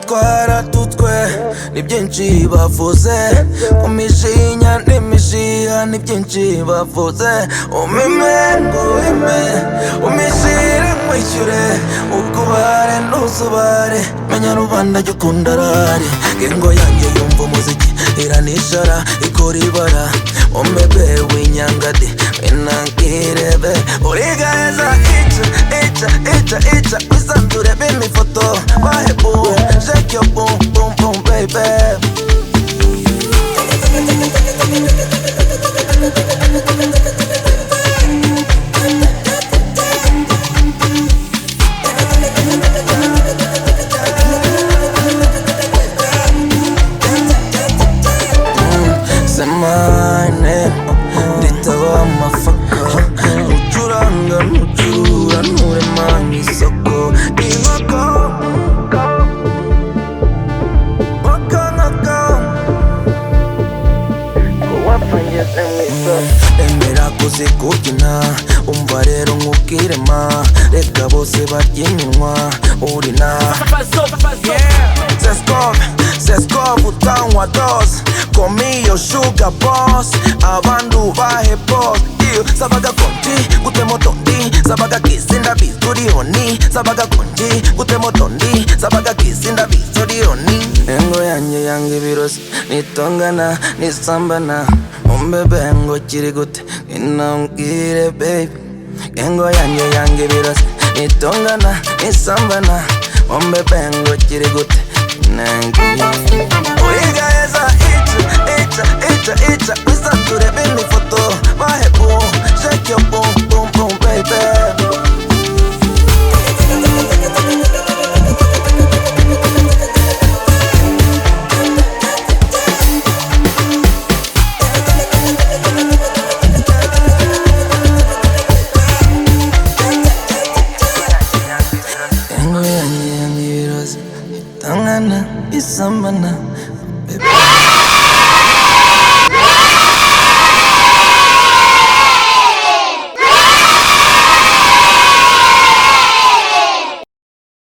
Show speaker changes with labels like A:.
A: twaratutswe ni byinshi bavuze, umishinya n'imishiha ni byinshi bavuze. Umime ngo wime, umishire nkwishyure, ukubare ntuzubare, menya rubanda jya ukunda rari. Gengo yanjye yumva umuziki iranishara ikora ibara, umebe w'inyangadi winangirebe urigaheza ica wisanzure b'imifoto bahe boom, shake your boom boom boom baby. Semane nditaba amafaka, nucuranga nucura nturema nk'isoko. Inkoko emera kuzikukina, umva rero nkubwirema, reka bose barya iminwa urina. Seskov utanywa dose, komi yo sugar boss, abandu bahe boss. Sabaga konji gutemo tondi, sabaga kisinda bizurioni, sabaga konji gutemo tondi, sabaga kisinda bizurioni. Engo yanje yange birosi nitongana nisambana, umbebe ngo kiri gute inambwire baby. Engo yange birosi nitongana nisambana, umbebe ngo kiri gute inambwire. Urigaheza ica wisanzure b'imifoto bahe boom, shake your boom boom boom baby. Isambana, baby.